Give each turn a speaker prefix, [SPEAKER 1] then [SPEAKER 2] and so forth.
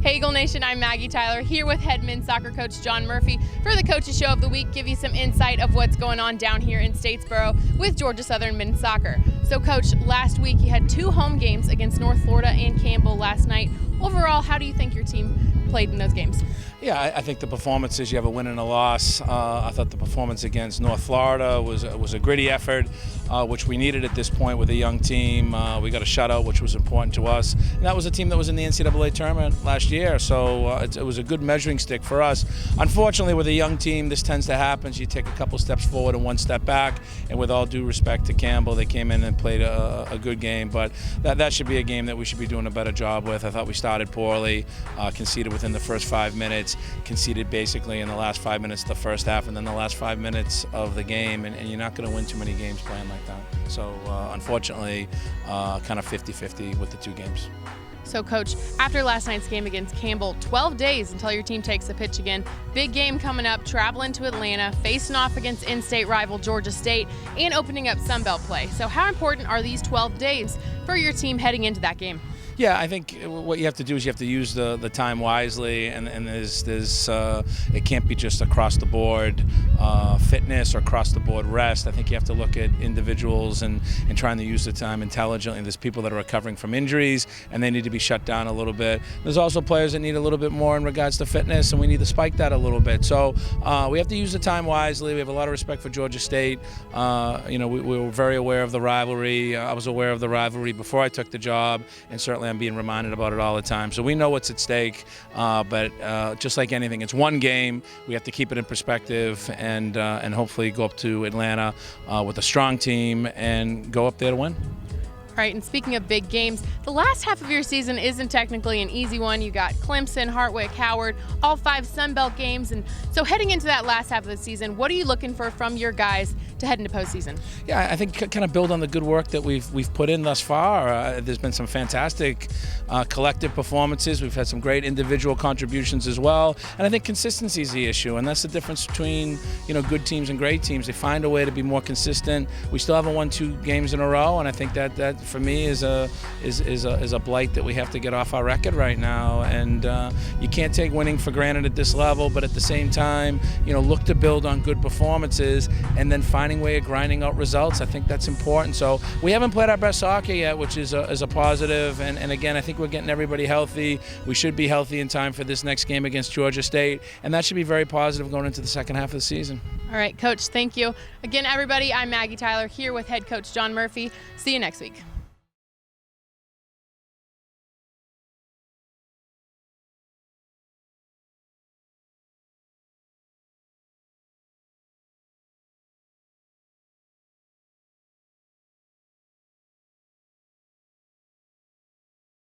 [SPEAKER 1] Hey Eagle Nation, I'm Maggie Tyler here with head men's soccer coach John Murphy for the Coaches Show of the Week, give you some insight of what's going on down here in Statesboro with Georgia Southern men's soccer. So Coach, last week you had 2 home games against North Florida and Campbell last night. Overall, how do you think your team played in those games?
[SPEAKER 2] Yeah, I think the performances, you have a win and a loss. I thought the performance against North Florida was a gritty effort, which we needed at this point with a young team. We got a shutout, which was important to us. And that was a team that was in the NCAA tournament last year, so it was a good measuring stick for us. Unfortunately, with a young team, this tends to happen. You take a couple steps forward and 1 step back, and with all due respect to Campbell, they came in and played a good game, but that should be a game that we should be doing a better job with. I thought we started poorly, conceded within the first 5 minutes, conceded basically in the last 5 minutes of the first half, and then the last 5 minutes of the game, and you're not going to win too many games playing like that. So unfortunately, kind of 50-50 with the 2 games.
[SPEAKER 1] So Coach, after last night's game against Campbell, 12 days until your team takes the pitch again. Big game coming up, traveling to Atlanta, facing off against in-state rival Georgia State, and opening up Sun Belt play. So how important are these 12 days for your team heading into that game?
[SPEAKER 2] Yeah, I think what you have to do is you have to use the time wisely, and there's it can't be just across the board fitness or across the board rest. I think you have to look at individuals and trying to use the time intelligently. There's people that are recovering from injuries and they need to be shut down a little bit. There's also players that need a little bit more in regards to fitness, and we need to spike that a little bit. So we have to use the time wisely. We have a lot of respect for Georgia State. We were very aware of the rivalry. I was aware of the rivalry before I took the job, and certainly I'm being reminded about it all the time. So we know what's at stake, but just like anything, it's one game. We have to keep it in perspective and hopefully go up to Atlanta with a strong team and go up there to win.
[SPEAKER 1] All right, and speaking of big games, the last half of your season isn't technically an easy one. You got Clemson, Hartwick, Howard, all 5 Sun Belt games. And so heading into that last half of the season, what are you looking for from your guys to head into postseason?
[SPEAKER 2] Yeah, I think kind of build on the good work that we've put in thus far. There's been some fantastic collective performances. We've had some great individual contributions as well. And I think consistency is the issue, and that's the difference between good teams and great teams. They find a way to be more consistent. We still haven't won 2 games in a row, and I think that for me is a blight that we have to get off our record right now. And you can't take winning for granted at this level, but at the same time, look to build on good performances and then finding a way of grinding out results. I think that's important. So we haven't played our best soccer yet, which is a positive. And again, I think we're getting everybody healthy. We should be healthy in time for this next game against Georgia State, and that should be very positive going into the second half of the season.
[SPEAKER 1] All right, Coach, thank you. Again, everybody, I'm Maggie Tyler here with head coach John Murphy. See you next week.